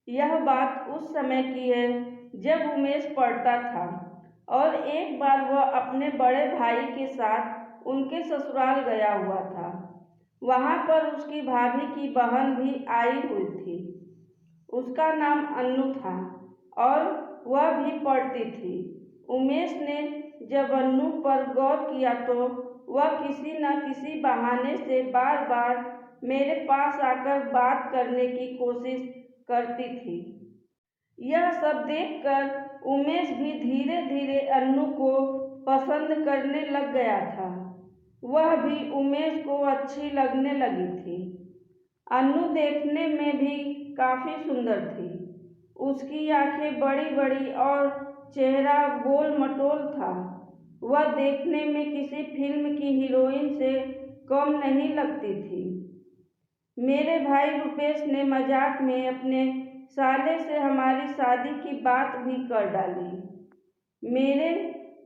यह बात उस समय की है जब उमेश पढ़ता था और एक बार वह अपने बड़े भाई के साथ उनके ससुराल गया हुआ था। वहाँ पर उसकी भाभी की बहन भी आई हुई थी। उसका नाम अन्नू था और वह भी पढ़ती थी। उमेश ने जब अन्नू पर गौर किया तो वह किसी न किसी बहाने से बार बार मेरे पास आकर बात करने की कोशिश करती थी। यह सब देखकर उमेश भी धीरे धीरे अन्नू को पसंद करने लग गया था। वह भी उमेश को अच्छी लगने लगी थी। अन्नू देखने में भी काफ़ी सुंदर थी। उसकी आंखें बड़ी बड़ी और चेहरा गोल मटोल था। वह देखने में किसी फिल्म की हीरोइन से कम नहीं लगती थी। मेरे भाई रुपेश ने मजाक में अपने साले से हमारी शादी की बात भी कर डाली। मेरे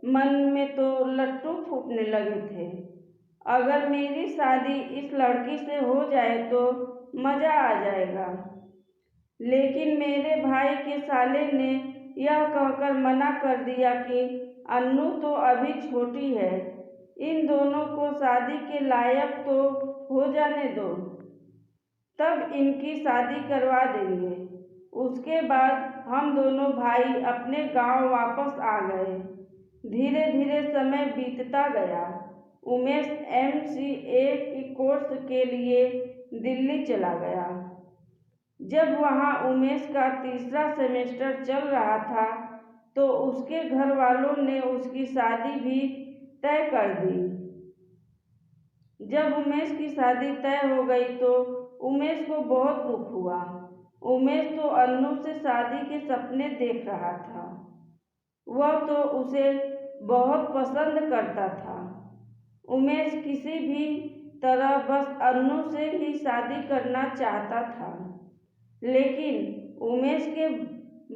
मन में तो लट्टू फूटने लगे थे। अगर मेरी शादी इस लड़की से हो जाए तो मज़ा आ जाएगा, लेकिन मेरे भाई के साले ने यह कहकर मना कर दिया कि अन्नू तो अभी छोटी है, इन दोनों को शादी के लायक तो हो जाने दो, तब इनकी शादी करवा देंगे। उसके बाद हम दोनों भाई अपने गांव वापस आ गए। धीरे धीरे समय बीतता गया। उमेश MCA की कोर्स के लिए दिल्ली चला गया। जब वहाँ उमेश का तीसरा सेमेस्टर चल रहा था तो उसके घर वालों ने उसकी शादी भी तय कर दी। जब उमेश की शादी तय हो गई तो उमेश को बहुत दुख हुआ। उमेश तो अन्नू से शादी के सपने देख रहा था। वह तो उसे बहुत पसंद करता था। उमेश किसी भी तरह बस अन्नू से ही शादी करना चाहता था, लेकिन उमेश के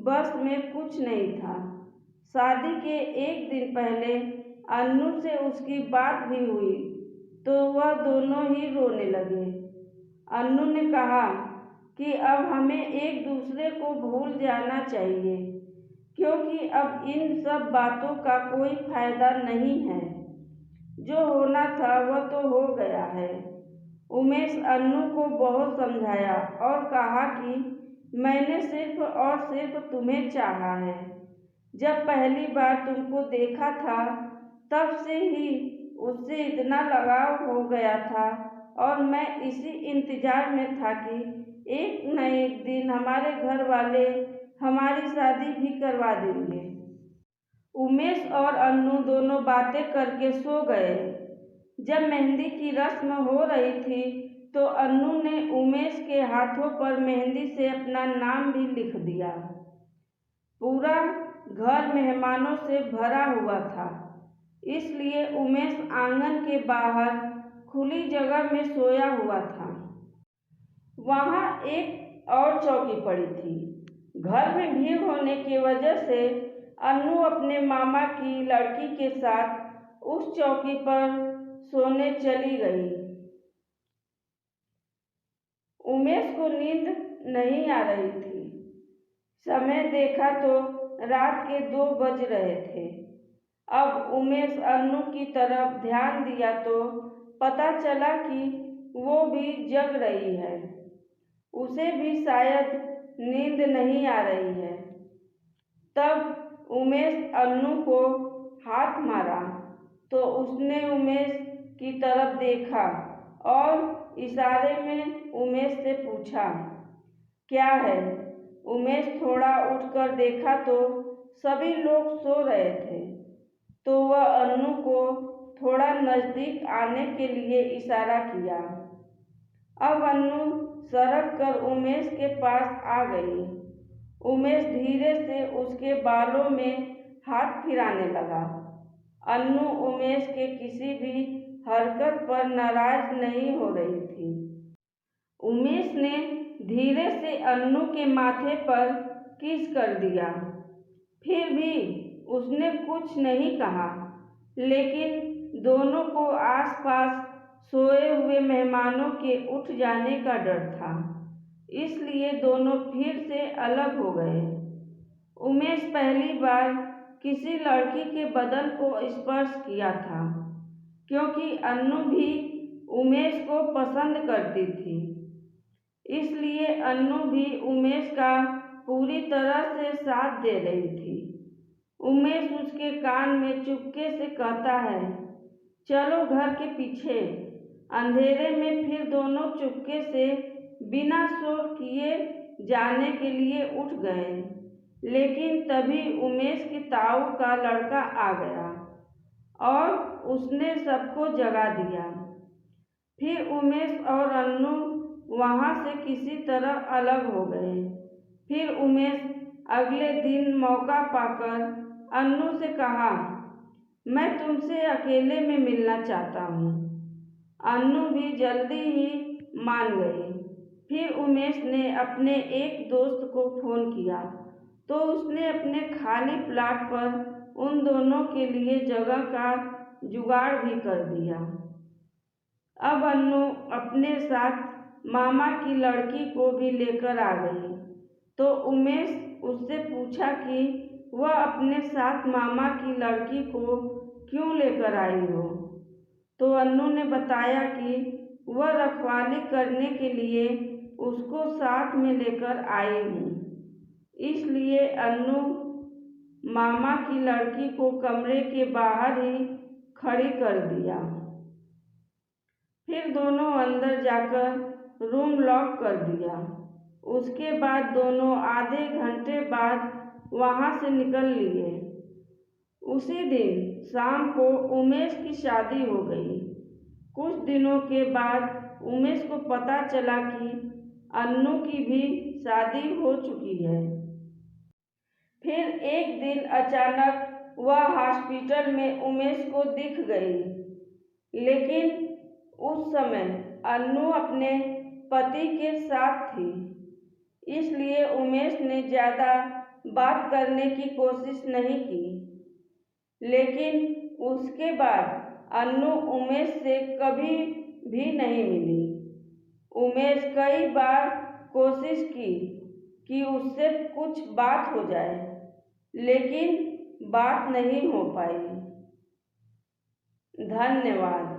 बस में कुछ नहीं था। शादी के एक दिन पहले अन्नू से उसकी बात भी हुई तो वह दोनों ही रोने लगे। अन्नू ने कहा कि अब हमें एक दूसरे को भूल जाना चाहिए, क्योंकि अब इन सब बातों का कोई फायदा नहीं है। जो होना था वह तो हो गया है। उमेश अन्नू को बहुत समझाया और कहा कि मैंने सिर्फ और सिर्फ तुम्हें चाहा है। जब पहली बार तुमको देखा था तब से ही उससे इतना लगाव हो गया था और मैं इसी इंतजार में था कि एक न एक दिन हमारे घर वाले हमारी शादी भी करवा देंगे। उमेश और अन्नू दोनों बातें करके सो गए। जब मेहंदी की रस्म हो रही थी तो अन्नू ने उमेश के हाथों पर मेहंदी से अपना नाम भी लिख दिया। पूरा घर मेहमानों से भरा हुआ था, इसलिए उमेश आंगन के बाहर खुली जगह में सोया हुआ था। वहाँ एक और चौकी पड़ी थी। घर में भीड़ होने की वजह से अन्नू अपने मामा की लड़की के साथ उस चौकी पर सोने चली गई। उमेश को नींद नहीं आ रही थी। समय देखा तो रात के 2 बज रहे थे। अब उमेश अन्नू की तरफ ध्यान दिया तो पता चला कि वो भी जग रही है। उसे भी शायद नींद नहीं आ रही है। तब उमेश अन्नू को हाथ मारा तो उसने उमेश की तरफ देखा और इशारे में उमेश से पूछा, क्या है? उमेश थोड़ा उठकर देखा तो सभी लोग सो रहे थे, तो वह अन्नू को थोड़ा नज़दीक आने के लिए इशारा किया। अब अन्नू सरक कर उमेश के पास आ गई। उमेश धीरे से उसके बालों में हाथ फिराने लगा। अन्नू उमेश के किसी भी हरकत पर नाराज नहीं हो रही थी। उमेश ने धीरे से अन्नू के माथे पर किस कर दिया। फिर भी उसने कुछ नहीं कहा, लेकिन दोनों को आसपास सोए हुए मेहमानों के उठ जाने का डर था। इसलिए दोनों फिर से अलग हो गए। उमेश पहली बार किसी लड़की के बदन को स्पर्श किया था, क्योंकि अन्नू भी उमेश को पसंद करती थी। इसलिए अन्नू भी उमेश का पूरी तरह से साथ दे रही थी। उमेश उसके कान में चुपके से कहता है, चलो घर के पीछे। अंधेरे में फिर दोनों चुपके से बिना शोर किए जाने के लिए उठ गए। लेकिन तभी उमेश के ताऊ का लड़का आ गया और उसने सबको जगा दिया। फिर उमेश और अन्नू वहाँ से किसी तरह अलग हो गए। फिर उमेश अगले दिन मौका पाकर अन्नू से कहा, मैं तुमसे अकेले में मिलना चाहता हूँ। अन्नू भी जल्दी ही मान गई। फिर उमेश ने अपने एक दोस्त को फ़ोन किया तो उसने अपने खाली प्लाट पर उन दोनों के लिए जगह का जुगाड़ भी कर दिया। अब अन्नू अपने साथ मामा की लड़की को भी लेकर आ गई। तो उमेश उससे पूछा कि वह अपने साथ मामा की लड़की को क्यों लेकर आई हो। तो अन्नू ने बताया कि वह रखवाली करने के लिए उसको साथ में लेकर आई हूँ। इसलिए अन्नू मामा की लड़की को कमरे के बाहर ही खड़ी कर दिया। फिर दोनों अंदर जाकर रूम लॉक कर दिया। उसके बाद दोनों आधे घंटे बाद वहाँ से निकल लिए। उसी दिन शाम को उमेश की शादी हो गई। कुछ दिनों के बाद उमेश को पता चला कि अन्नू की भी शादी हो चुकी है। फिर एक दिन अचानक वह हॉस्पिटल में उमेश को दिख गई। लेकिन उस समय अन्नू अपने पति के साथ थी। इसलिए उमेश ने ज़्यादा बात करने की कोशिश नहीं की। लेकिन उसके बाद अन्नू उमेश से कभी भी नहीं मिली। उमेश कई बार कोशिश की कि उससे कुछ बात हो जाए, लेकिन बात नहीं हो पाई। धन्यवाद।